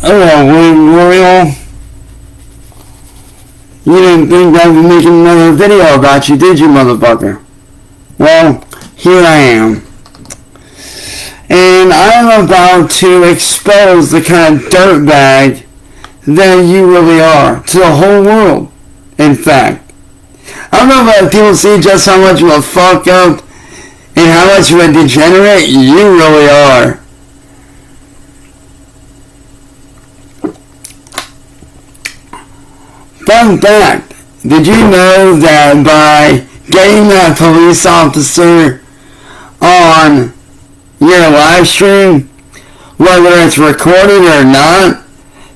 Oh, Royal. You didn't think I'd be making another video about you, did you, motherfucker? Well, here I am. And I'm about to expose the kind of dirtbag that you really are to the whole world, in fact. I don't know if people see just how much of a fuck up and how much of a degenerate you really are. Fun fact, did you know that by getting that police officer on your live stream, whether it's recorded or not,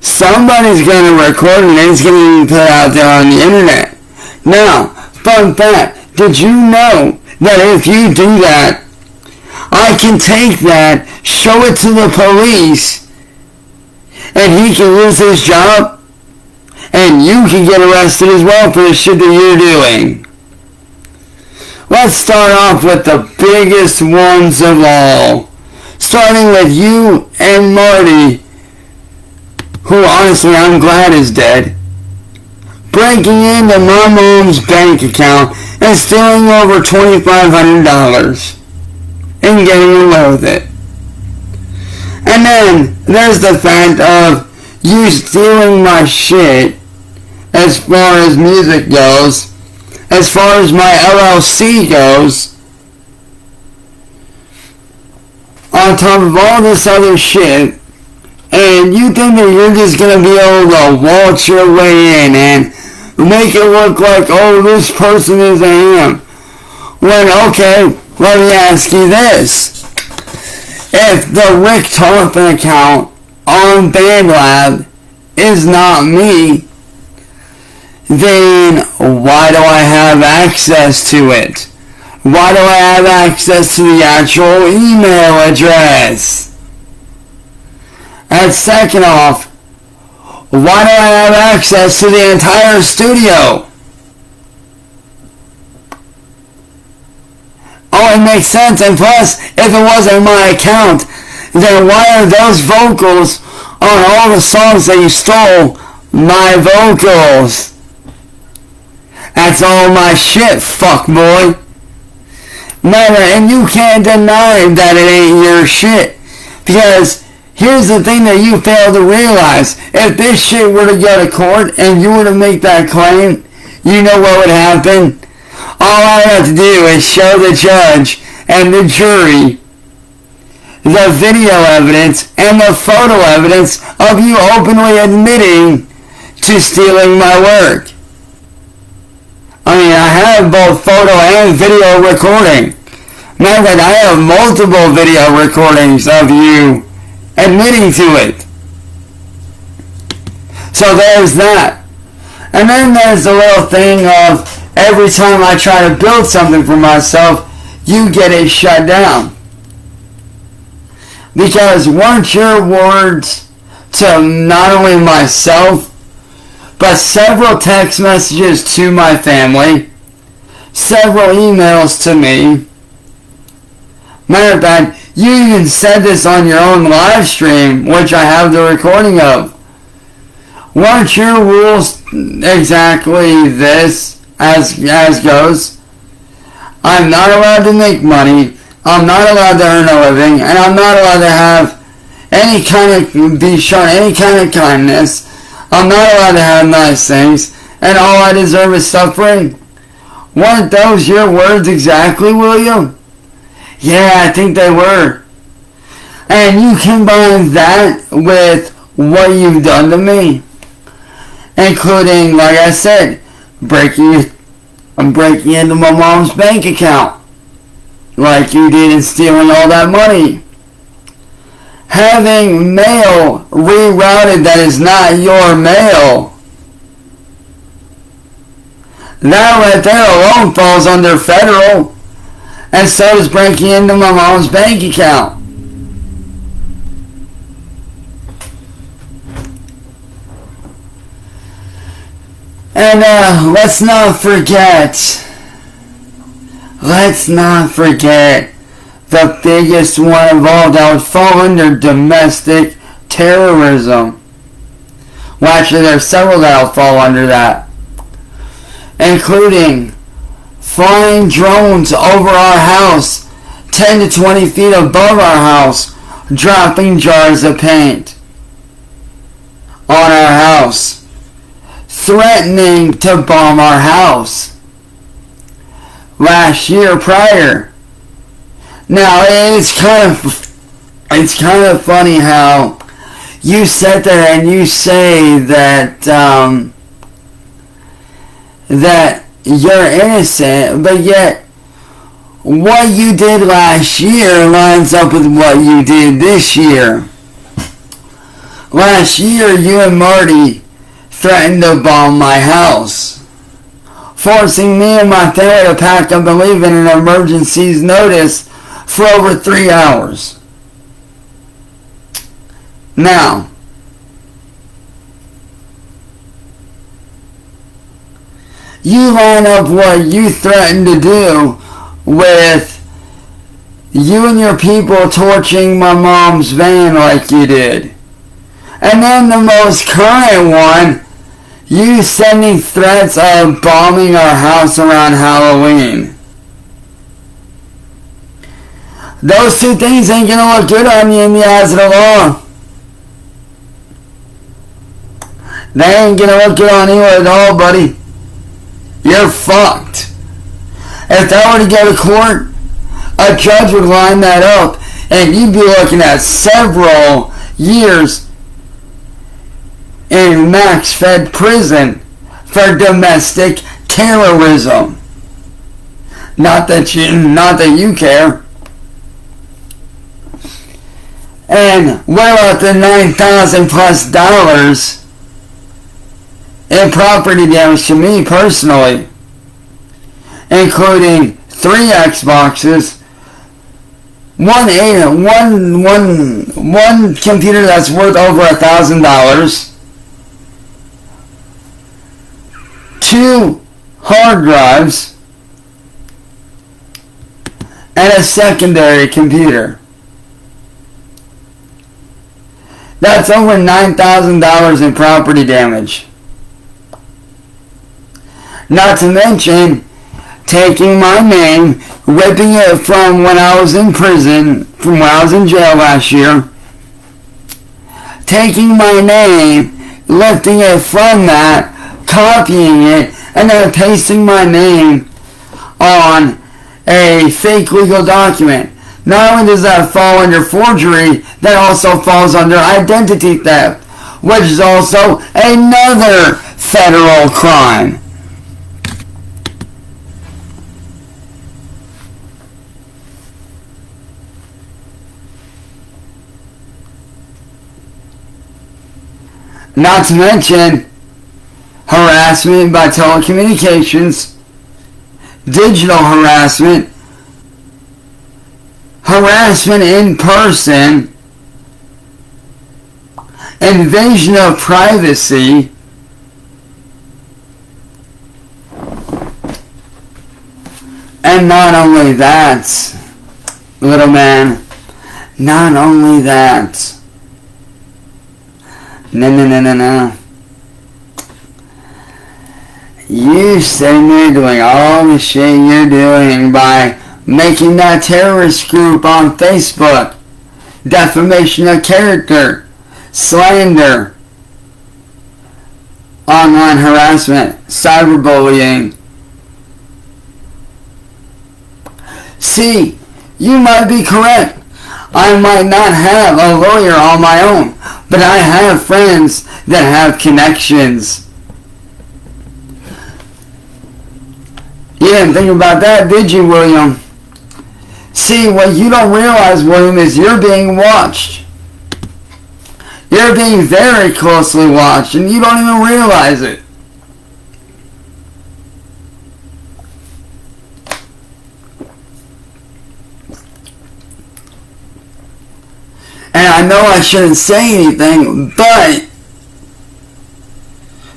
somebody's going to record it and it's going to be put out there on the internet. Now, fun fact, did you know that if you do that, I can take that, show it to the police, and he can lose his job? And you can get arrested as well for the shit that you're doing. Let's start off with the biggest ones of all. Starting with you and Marty, who honestly I'm glad is dead. Breaking into my mom's bank account and stealing over $2,500. And getting away with it. And then there's the fact of you stealing my shit as far as music goes, as far as my LLC goes, on top of all this other shit, and you think that you're just gonna be able to waltz your way in and make it look like, oh, this person is a ham. When, okay, let me ask you this. If the Rick Tarpon account on BandLab is not me, then why do I have access to it? Why do I have access to the actual email address? And second off, why do I have access to the entire studio? Oh, it makes sense, and plus, if it wasn't my account, then why are those vocals on all the songs that you stole my vocals? That's all my shit, fuckboy. Never, and you can't deny that it ain't your shit. Because here's the thing that you fail to realize. If this shit were to go to court and you were to make that claim, you know what would happen? All I have to do is show the judge and the jury the video evidence and the photo evidence of you openly admitting to stealing my work. I mean, I have both photo and video recording. Matter of fact, I have multiple video recordings of you admitting to it. So there's that. And then there's the little thing of every time I try to build something for myself, you get it shut down. Because weren't your words to not only myself, but several text messages to my family, several emails to me. Matter of fact, you even said this on your own live stream, which I have the recording of. Weren't your rules exactly this, as goes? I'm not allowed to make money, I'm not allowed to earn a living, and I'm not allowed to have any kind of, be shown any kind of kindness. I'm not allowed to have nice things, and all I deserve is suffering. Weren't those your words exactly, William? Yeah, I think they were. And you combine that with what you've done to me, including, like I said, I'm breaking into my mom's bank account, like you did, and stealing all that money. Having mail rerouted that is not your mail. That right there alone falls under federal. And so does breaking into my mom's bank account. And let's not forget the biggest one of all that would fall under domestic terrorism. Well, actually, there's several that'll fall under that, including flying drones over our house 10 to 20 feet above our house, dropping jars of paint on our house, threatening to bomb our house last year prior. Now, it's kind of funny how you sit there and you say that that you're innocent, but yet what you did last year lines up with what you did this year. Last year, you and Marty threatened to bomb my house, forcing me and my family to pack up and leave in an emergency's notice for over 3 hours. Now, you line up what you threatened to do with you and your people torching my mom's van like you did. And then the most current one, you sending threats of bombing our house around Halloween. Those two things ain't gonna look good on you in the eyes of the law. They ain't gonna look good on you at all, buddy. You're fucked. If that were to go to court, a judge would line that up, and you'd be looking at several years in max fed prison for domestic terrorism. Not that you care. And what about the $9,000+ in property damage to me personally, including 3 Xboxes, one computer that's worth over $1,000, 2 hard drives, and a secondary computer. That's over $9,000 in property damage. Not to mention taking my name, ripping it from when I was in prison, from when I was in jail last year, taking my name, lifting it from that, copying it, and then pasting my name on a fake legal document. Not only does that fall under forgery, that also falls under identity theft, which is also another federal crime. Not to mention harassment by telecommunications, digital harassment, harassment in person, invasion of privacy, and not only that, little man, not only that, no. You sitting there doing all the shit you're doing by making that terrorist group on Facebook, defamation of character, slander, online harassment, cyberbullying. See, you might be correct. I might not have a lawyer on my own, but I have friends that have connections. You didn't think about that, did you, William? See, what you don't realize, William, is you're being watched. You're being very closely watched, and you don't even realize it. And I know I shouldn't say anything, but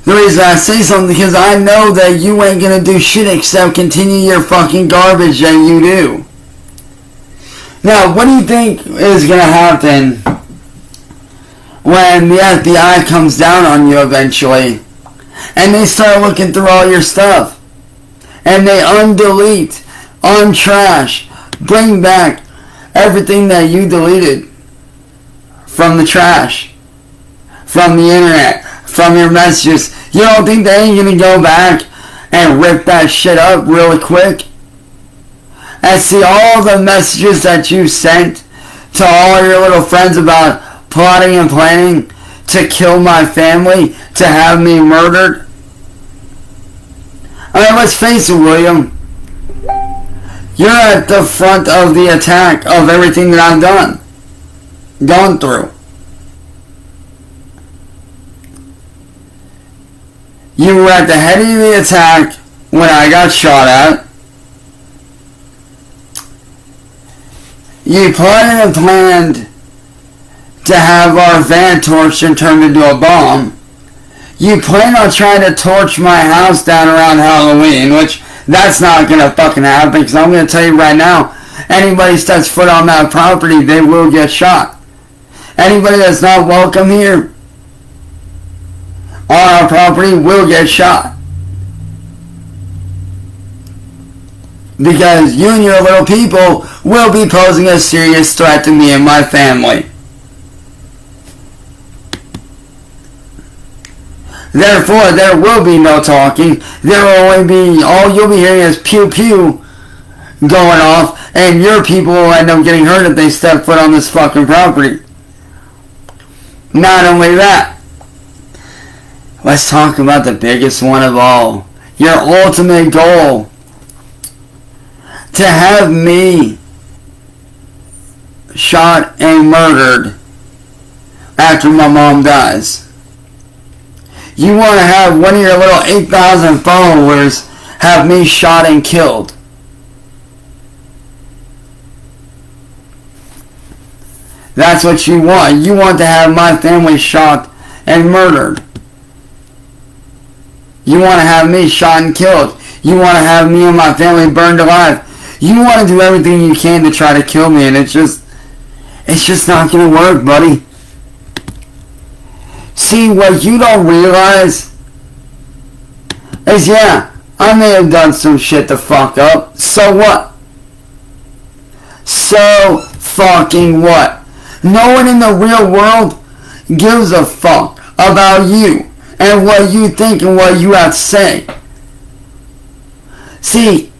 the reason I say something is because I know that you ain't gonna do shit except continue your fucking garbage that you do. Now, what do you think is gonna happen when the FBI comes down on you eventually, and they start looking through all your stuff, and they undelete, untrash, bring back everything that you deleted from the trash, from the internet, from your messages. You don't think they ain't gonna go back and rip that shit up really quick? And see all the messages that you sent to all your little friends about plotting and planning to kill my family, to have me murdered? I mean, let's face it, William. You're at the front of the attack of everything that I've gone through. You were at the head of the attack when I got shot at. You plotted and planned to have our van torched and turned into a bomb. You plan on trying to torch my house down around Halloween, which that's not going to fucking happen, because I'm going to tell you right now, anybody steps foot on that property, they will get shot. Anybody that's not welcome here on our property will get shot. Because you and your little people will be posing a serious threat to me and my family. Therefore, there will be no talking. There will only be, all you'll be hearing is pew pew going off, and your people will end up getting hurt if they step foot on this fucking property. Not only that, let's talk about the biggest one of all. Your ultimate goal. To have me shot and murdered after my mom dies. You want to have one of your little 8,000 followers have me shot and killed. That's what you want. You want to have my family shot and murdered. You want to have me shot and killed. You want to have me and my family burned alive. You want to do everything you can to try to kill me, and it's just not going to work, buddy. See, what you don't realize is, yeah, I may have done some shit to fuck up. So what? So fucking what? No one in the real world gives a fuck about you and what you think and what you have to say. See,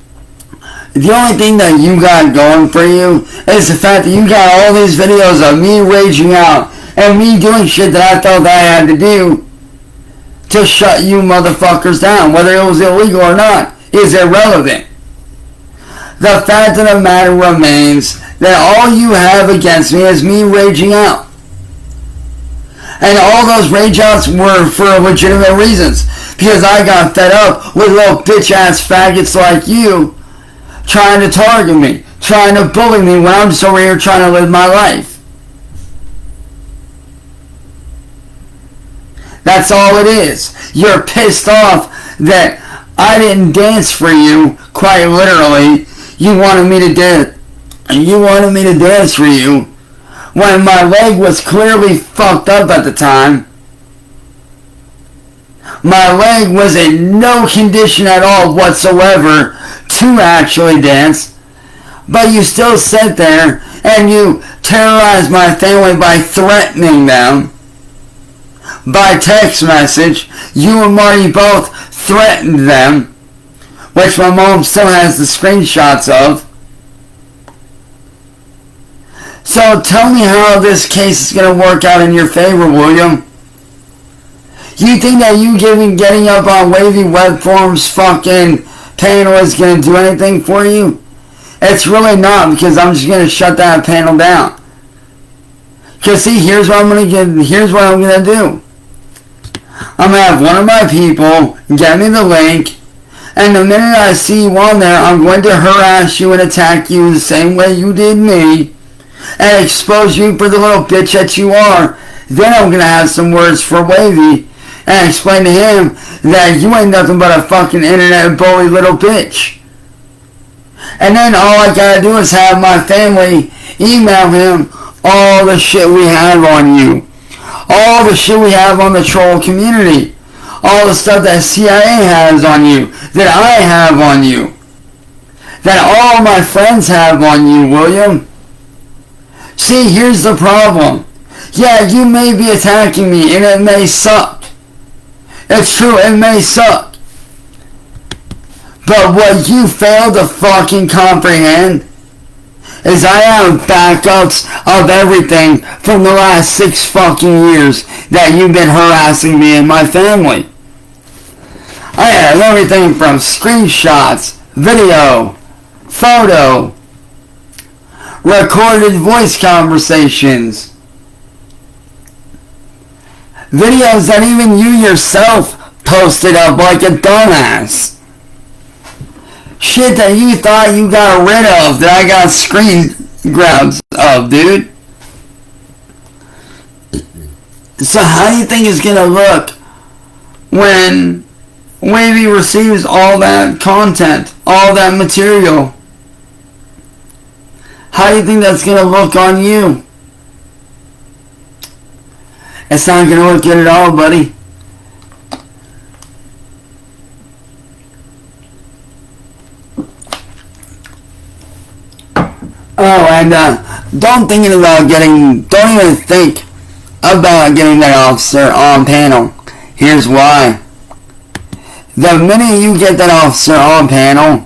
the only thing that you got going for you is the fact that you got all these videos of me raging out and me doing shit that I felt I had to do to shut you motherfuckers down. Whether it was illegal or not is irrelevant. The fact of the matter remains that all you have against me is me raging out. And all those rage outs were for legitimate reasons. Because I got fed up with little bitch ass faggots like you trying to target me, trying to bully me when I'm just over here trying to live my life. That's all it is. You're pissed off that I didn't dance for you, quite literally. You wanted me to dance. You wanted me to dance for you when my leg was clearly fucked up at the time. My leg was in no condition at all whatsoever to actually dance. But you still sat there and you terrorized my family by threatening them. By text message, you and Marty both threatened them, which my mom still has the screenshots of. So tell me how this case is going to work out in your favor, William. You think that you getting up on Wavy Web Forums fucking panel is going to do anything for you? It's really not, because I'm just going to shut that panel down. Because see, here's what I'm going to do. I'm going to have one of my people get me the link, and the minute I see you on there, I'm going to harass you and attack you the same way you did me, and expose you for the little bitch that you are. Then I'm going to have some words for Wavy, and explain to him that you ain't nothing but a fucking internet bully little bitch. And then all I gotta do is have my family email him all the shit we have on you. all the shit we have on the troll community, all the stuff that CIA has on you, that I have on you, that all my friends have on you, William. See, here's the problem. Yeah, you may be attacking me and it may suck. It's true, it may suck. But what you fail to fucking comprehend is I have backups of everything from the last 6 fucking years that you've been harassing me and my family. I have everything from screenshots, video, photo, recorded voice conversations, videos that even you yourself posted up like a dumbass. Shit that you thought you got rid of that I got screen grabs of, dude. So how do you think it's gonna look when Wavy receives all that content, all that material? How do you think that's gonna look on you? It's not gonna look good at all, buddy. Oh, and don't even think about getting that officer on panel. Here's why. The minute you get that officer on panel,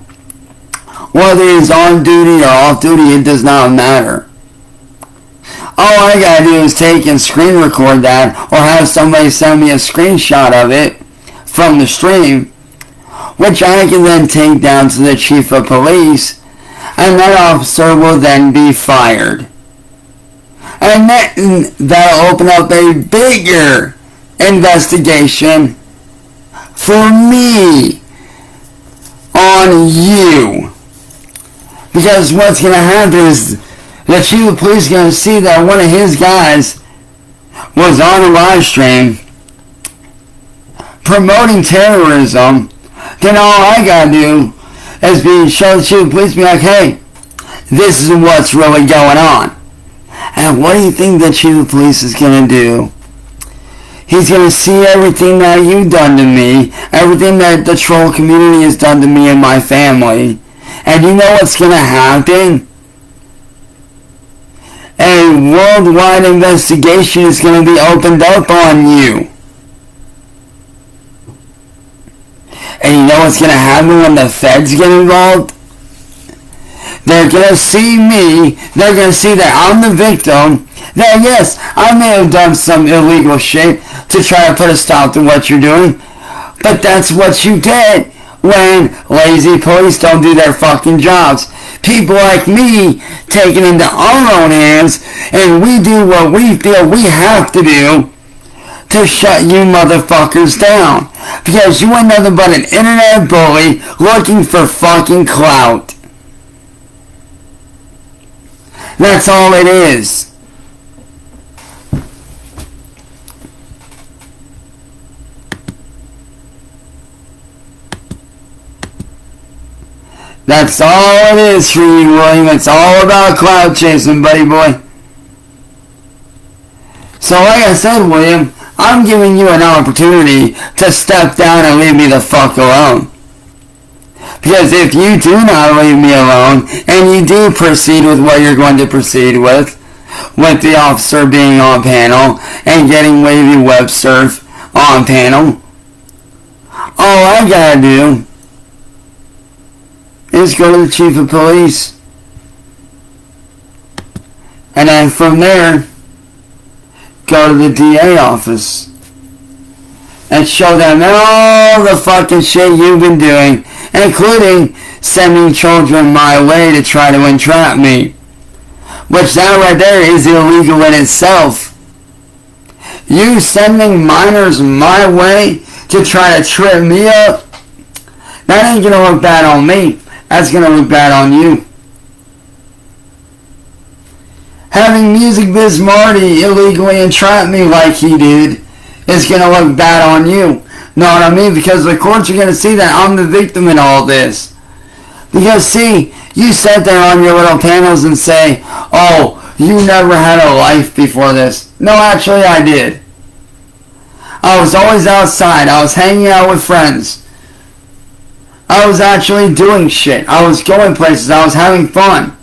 whether he's on duty or off duty, it does not matter. All I gotta do is take and screen record that, or have somebody send me a screenshot of it from the stream, which I can then take down to the chief of police, and that officer will then be fired. And then that'll open up a bigger investigation for me on you. Because what's going to happen is the chief of police is going to see that one of his guys was on a live stream promoting terrorism. Then all I got to do is show the chief of police, be like, hey, this is what's really going on. And what do you think the chief of police is going to do? He's going to see everything that you've done to me, everything that the troll community has done to me and my family. And you know what's going to happen? A worldwide investigation is going to be opened up on you. And you know what's going to happen when the feds get involved? They're going to see me, they're going to see that I'm the victim, that yes, I may have done some illegal shit to try to put a stop to what you're doing, but that's what you get when lazy police don't do their fucking jobs. People like me take it into our own hands, and we do what we feel we have to do to shut you motherfuckers down. Because you ain't nothing but an internet bully looking for fucking clout. That's all it is. That's all it is for you, William. It's all about cloud chasing, buddy boy. So like I said, William, I'm giving you an opportunity to step down and leave me the fuck alone. Because if you do not leave me alone, and you do proceed with what you're going to proceed with the officer being on panel, and getting Wavy Web Surf on panel, all I gotta do is go to the chief of police. And then from there, go to the DA office. And show them all the fucking shit you've been doing, including sending children my way to try to entrap me. Which that right there is illegal in itself. You sending minors my way to try to trip me up, that ain't gonna look bad on me. That's gonna look bad on you. Having Music Biz Marty illegally entrap me like he did is gonna look bad on you. Know what I mean? Because the courts are gonna see that I'm the victim in all this. Because see, you sat there on your little panels and say, oh, you never had a life before this. No, actually I did. I was always outside. I was hanging out with friends. I was actually doing shit. I was going places. I was having fun.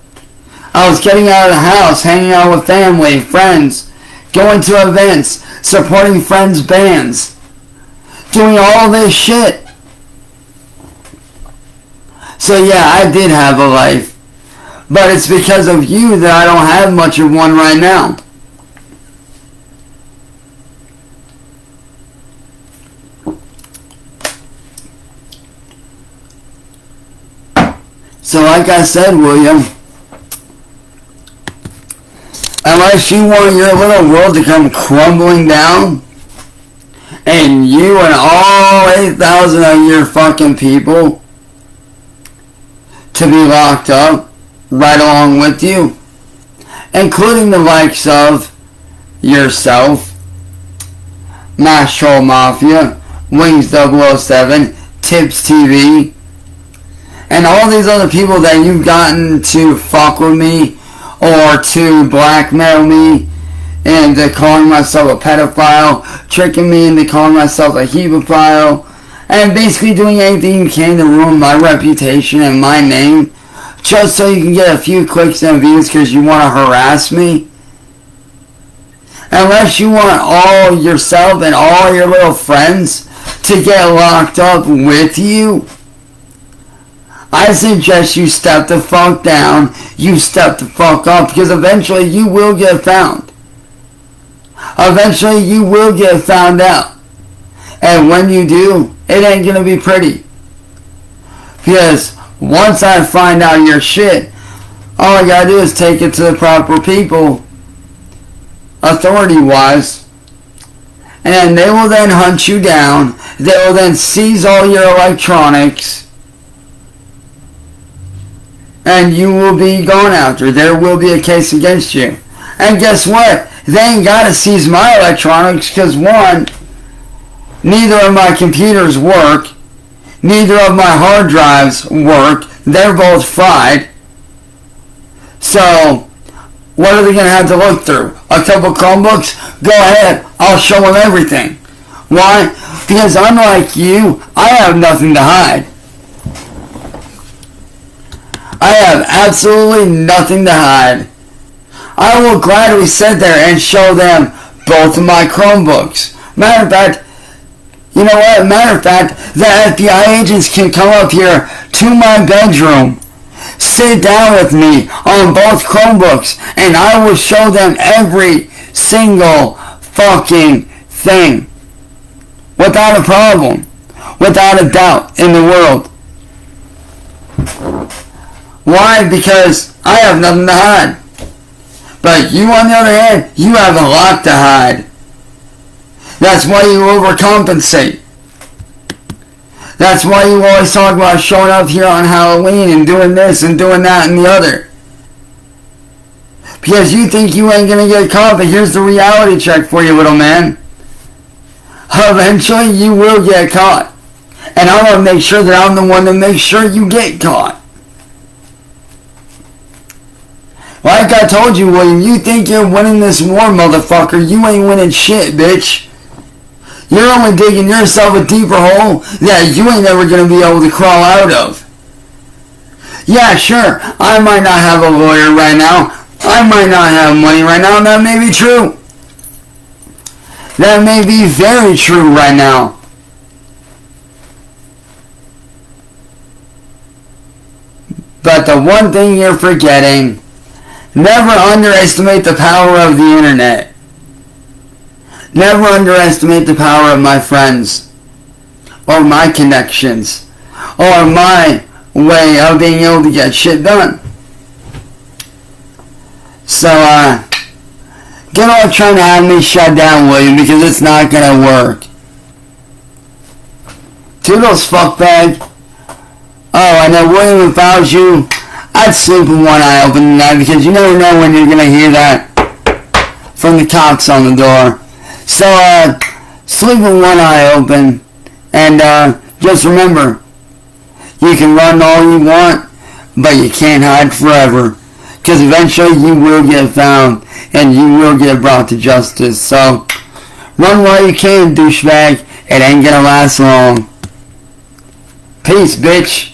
I was getting out of the house, hanging out with family, friends, going to events, supporting friends' bands, doing all this shit. So yeah, I did have a life. But it's because of you that I don't have much of one right now. So like I said, William, unless you want your little world to come crumbling down, and you and all 8,000 of your fucking people to be locked up right along with you, including the likes of yourself, Mash Troll Mafia, Wings 007, Tips TV, and all these other people that you've gotten to fuck with me or to blackmail me into calling myself a pedophile, tricking me into calling myself a hemophile, and basically doing anything you can to ruin my reputation and my name just so you can get a few clicks and views because you want to harass me. Unless you want all yourself and all your little friends to get locked up with you, I suggest you step the fuck down, you step the fuck up, because eventually you will get found. Eventually you will get found out. And when you do, it ain't gonna be pretty. Because once I find out your shit, all I gotta do is take it to the proper people, authority-wise, and they will then hunt you down, they will then seize all your electronics, and you will be gone after. There will be a case against you. And guess what? They ain't got to seize my electronics because, one, neither of my computers work. Neither of my hard drives work. They're both fried. So, what are they going to have to look through? A couple Chromebooks? Go ahead. I'll show them everything. Why? Because unlike you, I have nothing to hide. I have absolutely nothing to hide. I will gladly sit there and show them both of my Chromebooks. Matter of fact, you know what? Matter of fact, the FBI agents can come up here to my bedroom, sit down with me on both Chromebooks, and I will show them every single fucking thing. Without a problem. Without a doubt in the world. Why? Because I have nothing to hide. But you, on the other hand, you have a lot to hide. That's why you overcompensate. That's why you always talk about showing up here on Halloween and doing this and doing that and the other. Because you think you ain't gonna get caught, but here's the reality check for you, little man. Eventually, you will get caught. And I'm gonna make sure that I'm the one to make sure you get caught. Like I told you, William, you think you're winning this war, motherfucker. You ain't winning shit, bitch. You're only digging yourself a deeper hole that you ain't ever going to be able to crawl out of. Yeah, sure, I might not have a lawyer right now. I might not have money right now, and that may be true. That may be very true right now. But the one thing you're forgetting, never underestimate the power of the internet. Never underestimate the power of my friends, or my connections, or my way of being able to get shit done. So, good old trying to have me shut down, William, because it's not gonna work. Toodles, fuckbag. Oh, and then William, if I was you, I'd sleep with one eye open tonight, because you never know when you're gonna hear that from the cops on the door. So, sleep with one eye open, and just remember, you can run all you want, but you can't hide forever, because eventually you will get found, and you will get brought to justice. So, Run while you can, douchebag. It ain't gonna last long. Peace, bitch.